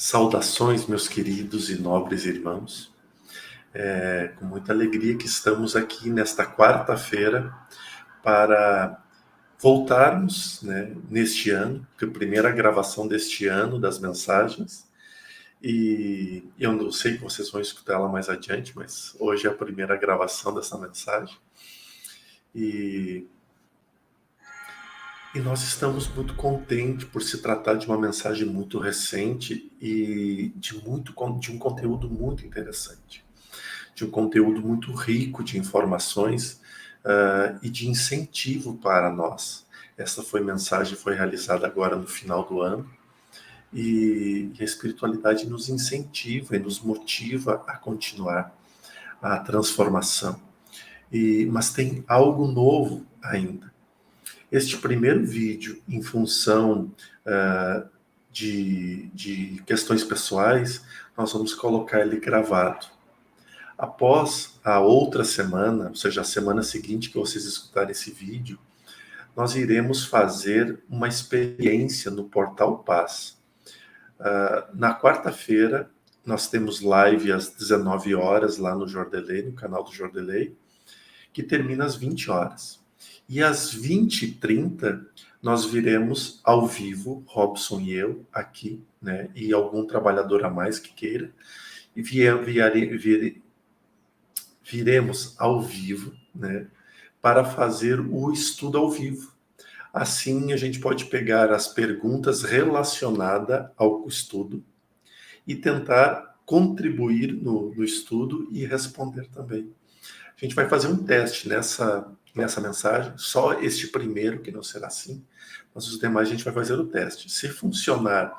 Saudações, meus queridos e nobres irmãos. Com muita alegria que estamos aqui nesta quarta-feira para voltarmos, né, neste ano, que é a primeira gravação deste ano das mensagens. E eu não sei que vocês vão escutar ela mais adiante, mas hoje é a primeira gravação dessa mensagem. E nós estamos muito contentes por se tratar de uma mensagem muito recente e de um conteúdo muito interessante, de um conteúdo muito rico de informações e de incentivo para nós. Essa mensagem foi realizada agora no final do ano e a espiritualidade nos incentiva e nos motiva a continuar a transformação. Mas tem algo novo ainda. Este primeiro vídeo, em função de questões pessoais, nós vamos colocar ele gravado. Após a outra semana, ou seja, a semana seguinte que vocês escutarem esse vídeo, nós iremos fazer uma experiência no Portal Paz. Na quarta-feira, nós temos live às 19 horas lá no Jordelei, no canal do Jordelei, que termina às 20 horas. E às 20h30, nós viremos ao vivo, Robson e eu, aqui, né, e algum trabalhador a mais que queira, e viremos ao vivo, né, para fazer o estudo ao vivo. Assim, a gente pode pegar as perguntas relacionadas ao estudo e tentar contribuir no estudo e responder também. A gente vai fazer um teste nessa mensagem, só este primeiro, que não será assim, mas os demais a gente vai fazer o teste. Se funcionar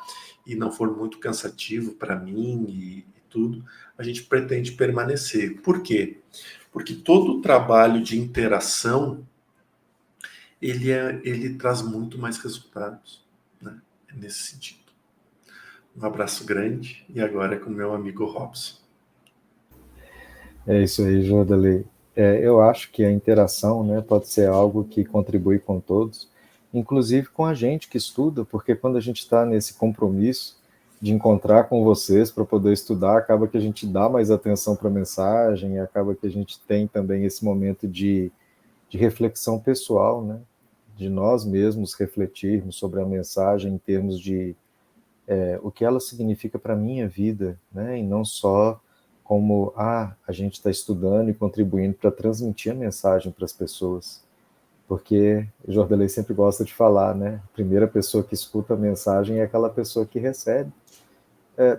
e não for muito cansativo para mim e tudo, a gente pretende permanecer. Por quê? Porque todo o trabalho de interação, ele traz muito mais resultados, né? É nesse sentido. Um abraço grande e agora é com o meu amigo Robson. É isso aí, Jordalei. Eu acho que a interação, né, pode ser algo que contribui com todos, inclusive com a gente que estuda, porque quando a gente está nesse compromisso de encontrar com vocês para poder estudar, acaba que a gente dá mais atenção para a mensagem, acaba que a gente tem também esse momento de reflexão pessoal, né, de nós mesmos refletirmos sobre a mensagem em termos de o que ela significa para a minha vida, né, e não só como a gente está estudando e contribuindo para transmitir a mensagem para as pessoas. Porque o Jordelei sempre gosta de falar, né? A primeira pessoa que escuta a mensagem é aquela pessoa que recebe.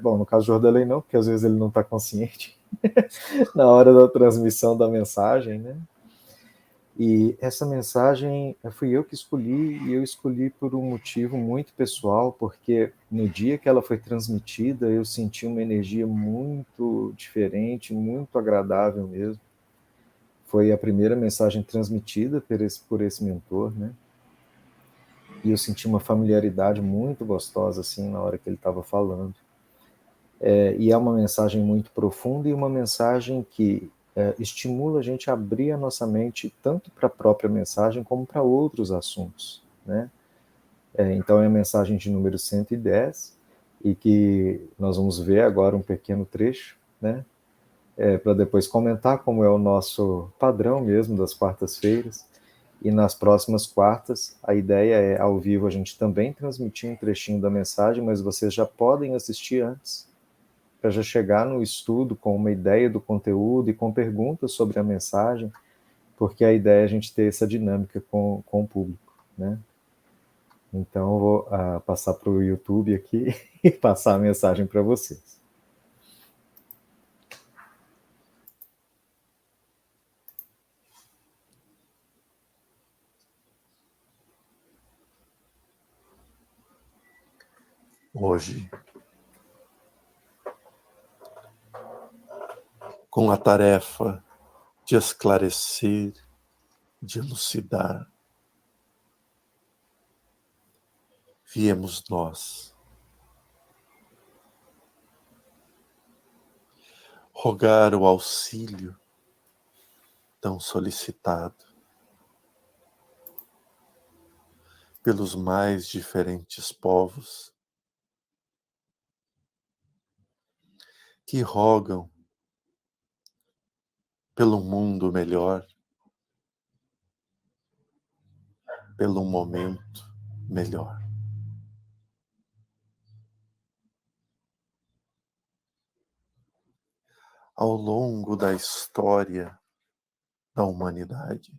Bom, no caso do Jordelei não, porque às vezes ele não está consciente na hora da transmissão da mensagem, né? E essa mensagem fui eu que escolhi, e eu escolhi por um motivo muito pessoal, porque no dia que ela foi transmitida, eu senti uma energia muito diferente, muito agradável mesmo. Foi a primeira mensagem transmitida por esse mentor, né? E eu senti uma familiaridade muito gostosa, assim, na hora que ele estava falando. E é uma mensagem muito profunda e uma mensagem que estimula a gente a abrir a nossa mente tanto para a própria mensagem como para outros assuntos, né? Então é a mensagem de número 110 e que nós vamos ver agora um pequeno trecho, né? Para depois comentar, como é o nosso padrão mesmo das quartas-feiras. E nas próximas quartas, a ideia é, ao vivo, a gente também transmitir um trechinho da mensagem, mas vocês já podem assistir antes, para já chegar no estudo com uma ideia do conteúdo e com perguntas sobre a mensagem, porque a ideia é a gente ter essa dinâmica com o público, né? Então, eu vou passar para o YouTube aqui e passar a mensagem para vocês. Hoje, com a tarefa de esclarecer, de elucidar, viemos nós rogar o auxílio tão solicitado pelos mais diferentes povos que rogam pelo mundo melhor, pelo momento melhor. Ao longo da história da humanidade,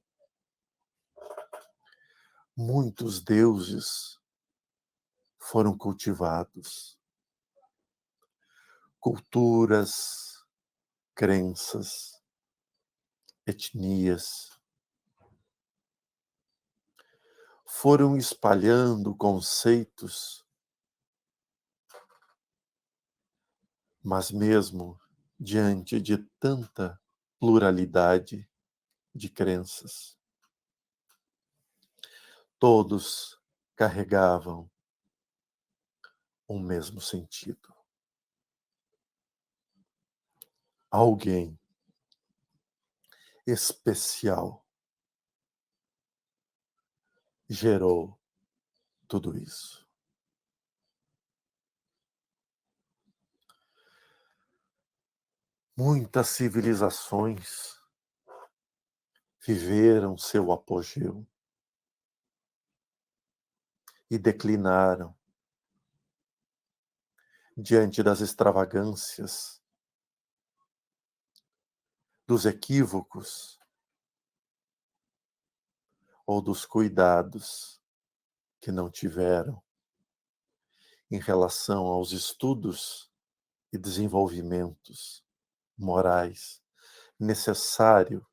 muitos deuses foram cultivados, culturas, crenças, etnias, foram espalhando conceitos, mas mesmo diante de tanta pluralidade de crenças, todos carregavam o mesmo sentido. Alguém especial gerou tudo isso. Muitas civilizações viveram seu apogeu e declinaram diante das extravagâncias, dos equívocos ou dos cuidados que não tiveram em relação aos estudos e desenvolvimentos morais necessário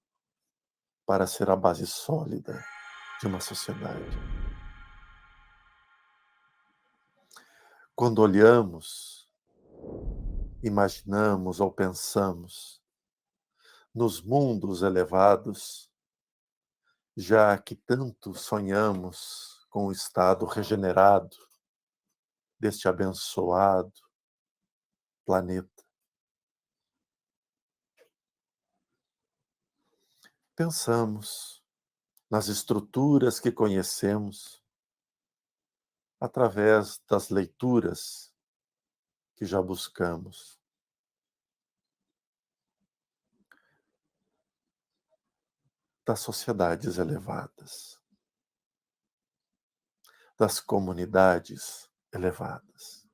para ser a base sólida de uma sociedade. Quando olhamos, imaginamos ou pensamos nos mundos elevados, já que tanto sonhamos com o estado regenerado deste abençoado planeta, pensamos nas estruturas que conhecemos através das leituras que já buscamos. Das sociedades elevadas, das comunidades elevadas.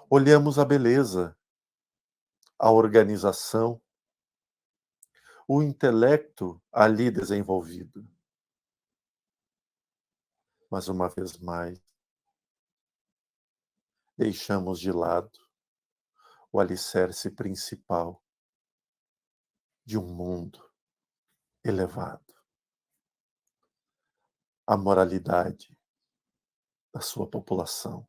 Olhamos a beleza, a organização, o intelecto ali desenvolvido. Mas uma vez mais, deixamos de lado o alicerce principal de um mundo elevado. A moralidade da sua população.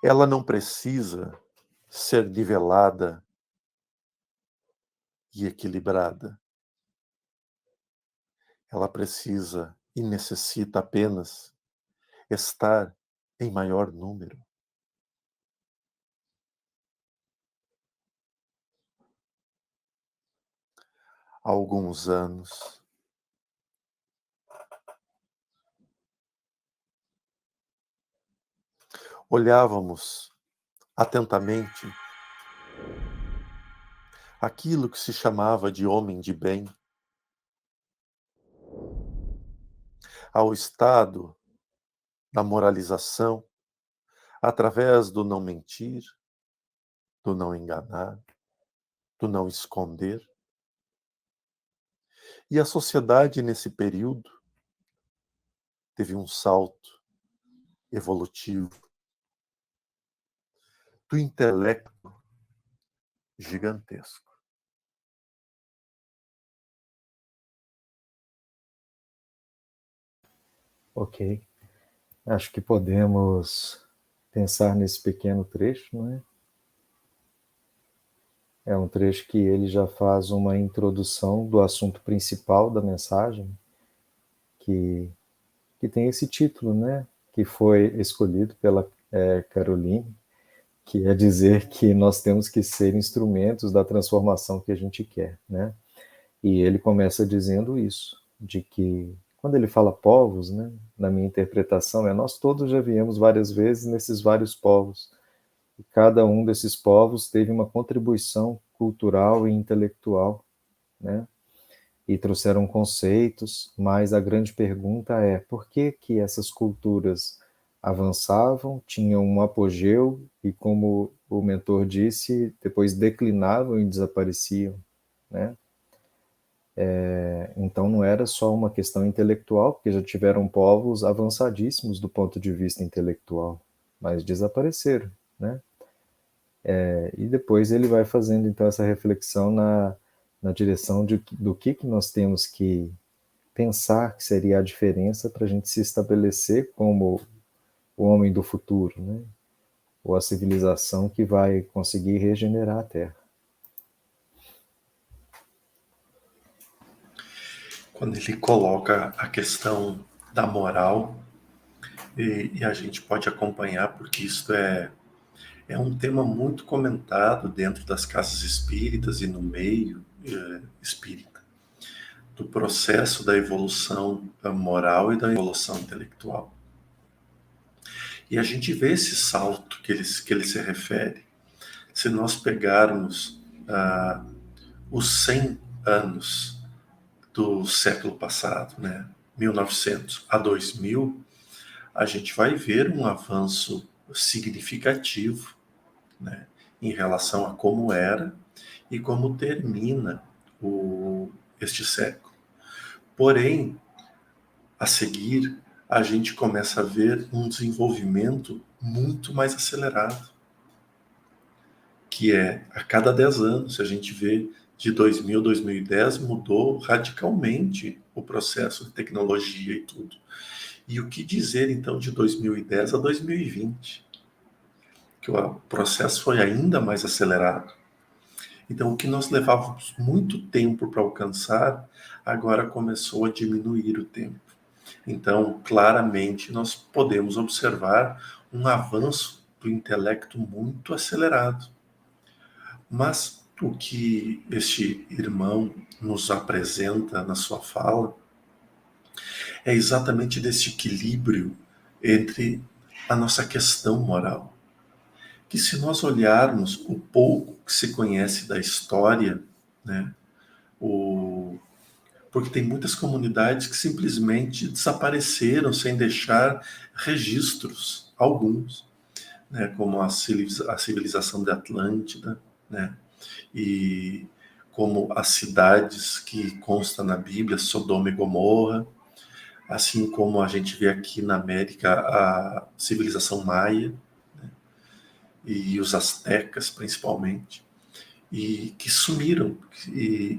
Ela não precisa ser nivelada e equilibrada. Ela precisa e necessita apenas estar em maior número. Há alguns anos, olhávamos atentamente aquilo que se chamava de homem de bem, ao estado da moralização, através do não mentir, do não enganar, do não esconder. E a sociedade, nesse período, teve um salto evolutivo do intelecto gigantesco. Ok. Acho que podemos pensar nesse pequeno trecho, não é? É um trecho que ele já faz uma introdução do assunto principal da mensagem, que tem esse título, né? Que foi escolhido pela Caroline, que é dizer que nós temos que ser instrumentos da transformação que a gente quer, né? E ele começa dizendo isso, de que quando ele fala povos, né? na minha interpretação, nós todos já viemos várias vezes nesses vários povos. E cada um desses povos teve uma contribuição cultural e intelectual, né? E trouxeram conceitos, mas a grande pergunta é por que que essas culturas avançavam, tinham um apogeu e, como o mentor disse, depois declinavam e desapareciam, né? Então não era só uma questão intelectual, porque já tiveram povos avançadíssimos do ponto de vista intelectual, mas desapareceram, né? E depois ele vai fazendo então essa reflexão na direção do que nós temos que pensar que seria a diferença para a gente se estabelecer como o homem do futuro, né? Ou a civilização que vai conseguir regenerar a Terra. Quando ele coloca a questão da moral, e a gente pode acompanhar, porque isso é um tema muito comentado dentro das casas espíritas e no meio espírita, do processo da evolução moral e da evolução intelectual. E a gente vê esse salto que ele se refere. Se nós pegarmos os 100 anos do século passado, né, 1900 a 2000, a gente vai ver um avanço significativo, né, em relação a como era e como termina este século. Porém, a seguir, a gente começa a ver um desenvolvimento muito mais acelerado, que é a cada 10 anos. A gente vê de 2000 a 2010 mudou radicalmente o processo de tecnologia e tudo. E o que dizer então de 2010 a 2020? Que o processo foi ainda mais acelerado. Então, o que nós levávamos muito tempo para alcançar, agora começou a diminuir o tempo. Então, claramente, nós podemos observar um avanço do intelecto muito acelerado. Mas o que este irmão nos apresenta na sua fala é exatamente desse equilíbrio entre a nossa questão moral. Que se nós olharmos o pouco que se conhece da história, né, porque tem muitas comunidades que simplesmente desapareceram sem deixar registros, alguns, né, como a civilização de Atlântida, né, e como as cidades que consta na Bíblia, Sodoma e Gomorra, assim como a gente vê aqui na América a civilização maia, né, e os astecas principalmente, e que sumiram.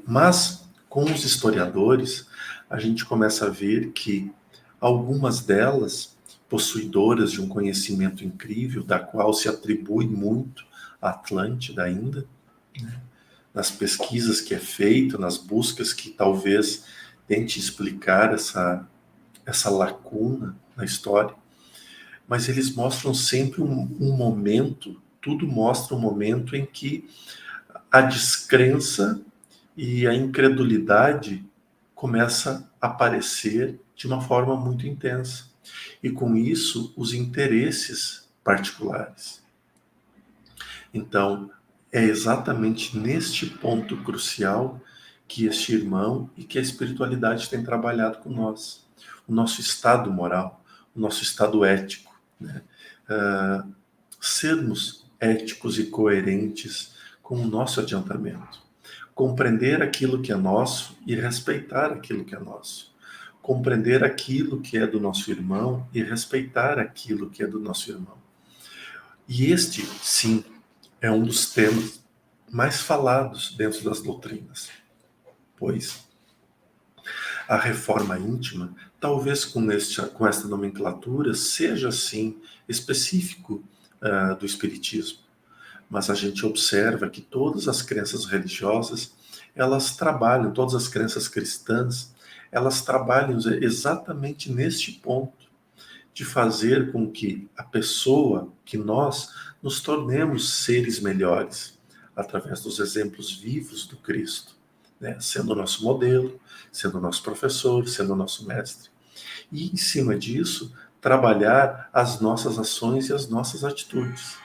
Mas com os historiadores a gente começa a ver que algumas delas, possuidoras de um conhecimento incrível, da qual se atribui muito a Atlântida ainda, né, nas pesquisas que é feito, nas buscas que talvez tente explicar essa lacuna na história, mas eles mostram sempre um momento, tudo mostra um momento em que a descrença e a incredulidade começa a aparecer de uma forma muito intensa. E com isso, os interesses particulares. Então, é exatamente neste ponto crucial que este irmão e que a espiritualidade tem trabalhado com nós. O nosso estado moral, o nosso estado ético, né? Sermos éticos e coerentes com o nosso adiantamento. Compreender aquilo que é nosso e respeitar aquilo que é nosso. Compreender aquilo que é do nosso irmão e respeitar aquilo que é do nosso irmão. E este, sim, é um dos temas mais falados dentro das doutrinas, pois a reforma íntima, talvez com esta nomenclatura, seja, sim, específico do Espiritismo. Mas a gente observa que todas as crenças religiosas, elas trabalham, todas as crenças cristãs, elas trabalham exatamente neste ponto, de fazer com que a pessoa, que nós, nos tornemos seres melhores, através dos exemplos vivos do Cristo, né? Sendo o nosso modelo, sendo o nosso professor, sendo o nosso mestre. E, em cima disso, trabalhar as nossas ações e as nossas atitudes.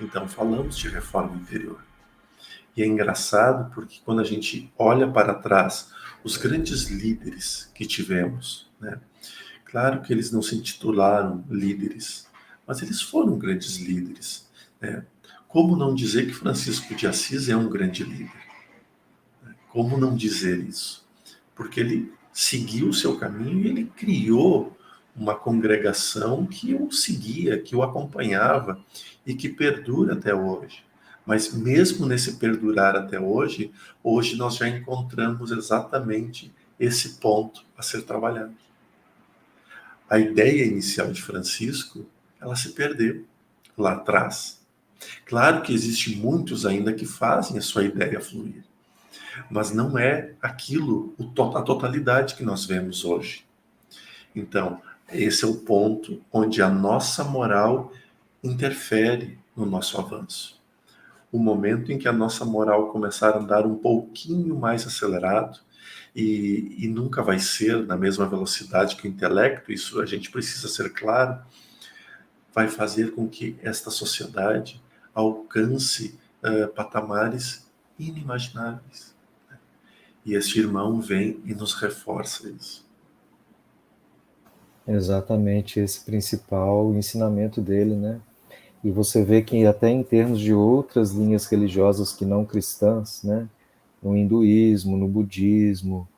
Então, falamos de reforma interior. E é engraçado porque quando a gente olha para trás, os grandes líderes que tivemos, né? Claro que eles não se intitularam líderes, mas eles foram grandes líderes, né? Como não dizer que Francisco de Assis é um grande líder? Como não dizer isso? Porque ele seguiu o seu caminho e ele criou uma congregação que o seguia, que o acompanhava e que perdura até hoje. Mas mesmo nesse perdurar até hoje, hoje nós já encontramos exatamente esse ponto a ser trabalhado. A ideia inicial de Francisco, ela se perdeu lá atrás. Claro que existe muitos ainda que fazem a sua ideia fluir, mas não é aquilo, a totalidade que nós vemos hoje. Então, esse é o ponto onde a nossa moral interfere no nosso avanço. O momento em que a nossa moral começar a andar um pouquinho mais acelerado, e nunca vai ser na mesma velocidade que o intelecto, isso a gente precisa ser claro, vai fazer com que esta sociedade alcance patamares inimagináveis. E este irmão vem e nos reforça isso. Exatamente esse principal ensinamento dele, né? E você vê que até em termos de outras linhas religiosas que não cristãs, né? No hinduísmo, no budismo,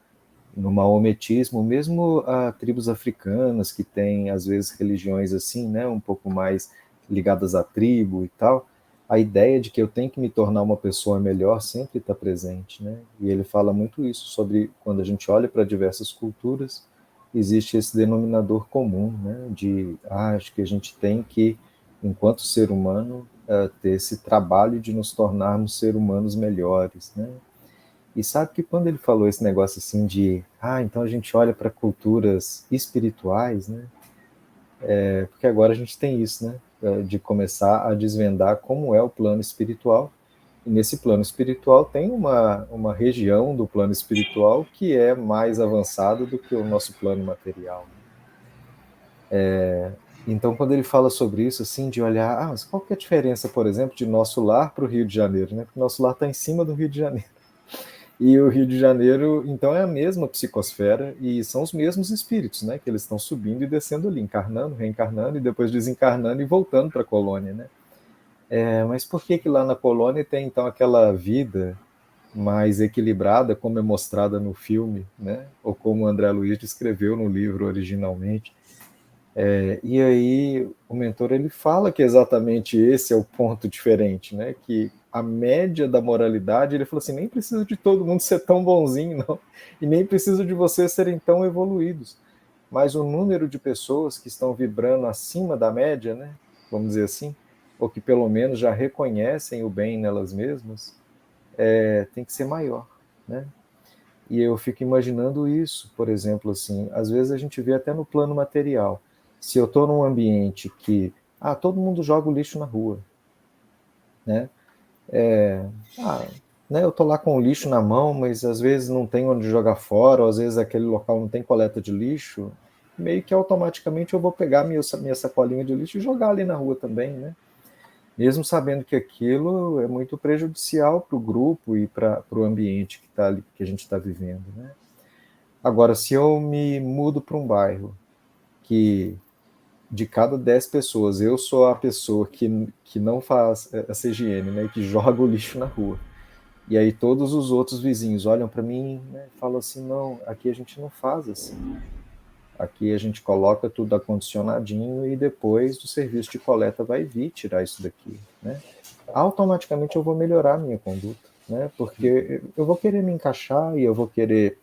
no maometismo, mesmo a tribos africanas que têm às vezes religiões assim, né, um pouco mais ligadas à tribo e tal, a ideia de que eu tenho que me tornar uma pessoa melhor sempre está presente, né? E ele fala muito isso sobre quando a gente olha para diversas culturas, existe esse denominador comum, né, de acho que a gente tem que, enquanto ser humano, ter esse trabalho de nos tornarmos seres humanos melhores, né? E sabe que quando ele falou esse negócio assim de, então a gente olha para culturas espirituais, né? Porque agora a gente tem isso, né? De começar a desvendar como é o plano espiritual. E nesse plano espiritual tem uma região do plano espiritual que é mais avançada do que o nosso plano material. Então, quando ele fala sobre isso, assim, de olhar, mas qual que é a diferença, por exemplo, de nosso lar para o Rio de Janeiro, né? Porque o nosso lar está em cima do Rio de Janeiro. E o Rio de Janeiro, então, é a mesma psicosfera e são os mesmos espíritos, né? Que eles estão subindo e descendo ali, encarnando, reencarnando e depois desencarnando e voltando para a colônia, né? Mas por que lá na colônia tem, então, aquela vida mais equilibrada, como é mostrada no filme, né? Ou como o André Luiz descreveu no livro originalmente? E aí o mentor ele fala que exatamente esse é o ponto diferente, né? Que a média da moralidade, ele falou assim, nem precisa de todo mundo ser tão bonzinho, não, e nem precisa de vocês serem tão evoluídos, mas o número de pessoas que estão vibrando acima da média, né? Vamos dizer assim, ou que pelo menos já reconhecem o bem nelas mesmas, tem que ser maior, né? E eu fico imaginando isso, por exemplo, assim, às vezes a gente vê até no plano material. Se eu estou num ambiente que, todo mundo joga o lixo na rua, né? Né, eu estou lá com o lixo na mão, mas às vezes não tem onde jogar fora, ou às vezes aquele local não tem coleta de lixo, meio que automaticamente eu vou pegar minha sacolinha de lixo e jogar ali na rua também, né? Mesmo sabendo que aquilo é muito prejudicial para o grupo e para o ambiente que tá ali, que a gente está vivendo, né? Agora, se eu me mudo para um bairro que de cada 10 pessoas eu sou a pessoa que não faz essa higiene, né, que joga o lixo na rua, e aí todos os outros vizinhos olham para mim, né, e falam assim, não, aqui a gente não faz assim. Aqui a gente coloca tudo acondicionadinho e depois do serviço de coleta vai vir tirar isso daqui, né? Automaticamente eu vou melhorar a minha conduta, né? Porque eu vou querer me encaixar e eu vou querer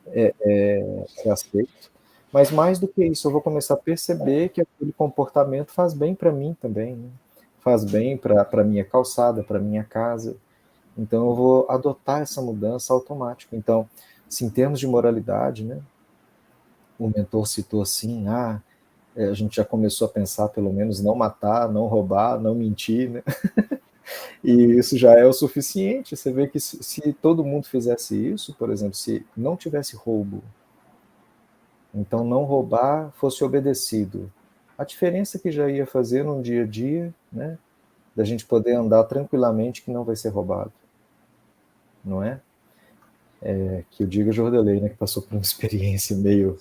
ser aceito, mas mais do que isso, eu vou começar a perceber que aquele comportamento faz bem para mim também, né? Faz bem para a minha calçada, para minha casa. Então eu vou adotar essa mudança automática. Então, se em termos de moralidade, né? O mentor citou assim, a gente já começou a pensar pelo menos não matar, não roubar, não mentir, né? E isso já é o suficiente. Você vê que se todo mundo fizesse isso, por exemplo, se não tivesse roubo, Então, não roubar fosse obedecido. A diferença que já ia fazer no dia a dia, né? Da gente poder andar tranquilamente que não vai ser roubado. Não é? Que eu diga Jordelei, né? Que passou por uma experiência meio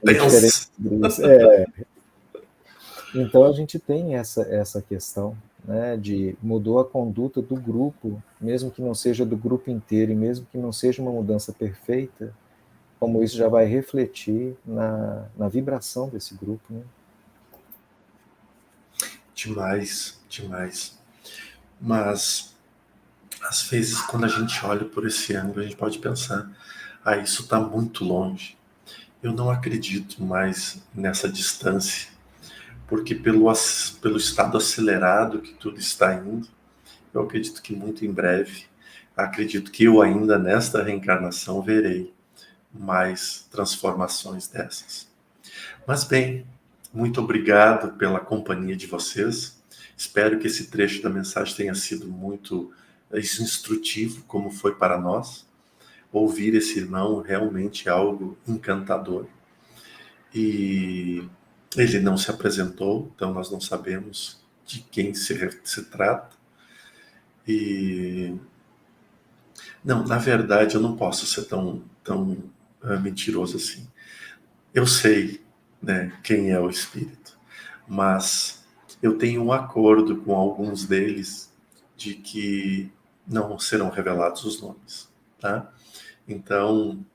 diferente Pensa. disso. Então, a gente tem essa questão, né? De mudou a conduta do grupo, mesmo que não seja do grupo inteiro, e mesmo que não seja uma mudança perfeita, como isso já vai refletir na vibração desse grupo, né? Demais, demais. Mas, às vezes, quando a gente olha por esse ângulo, a gente pode pensar: isso está muito longe. Eu não acredito mais nessa distância, porque pelo estado acelerado que tudo está indo, eu acredito que muito em breve, acredito que eu ainda nesta reencarnação verei mais transformações dessas. Mas bem, muito obrigado pela companhia de vocês. Espero que esse trecho da mensagem tenha sido muito instrutivo, como foi para nós. Ouvir esse irmão realmente é algo encantador. E ele não se apresentou, então nós não sabemos de quem se trata. E não, na verdade, eu não posso ser tão mentiroso assim. Eu sei, né, quem é o espírito, mas eu tenho um acordo com alguns deles de que não serão revelados os nomes, tá? Então,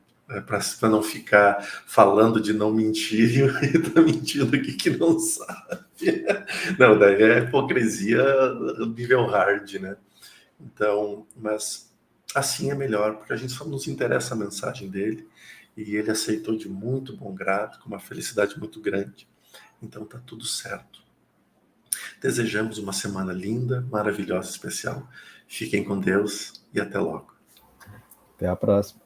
para não ficar falando de não mentir e tá mentindo aqui que não sabe. Não, daí é hipocrisia nível hard, né? Então, mas assim é melhor, porque a gente só nos interessa a mensagem dele e ele aceitou de muito bom grado, com uma felicidade muito grande. Então tá tudo certo. Desejamos uma semana linda, maravilhosa, especial. Fiquem com Deus e até logo. Até a próxima.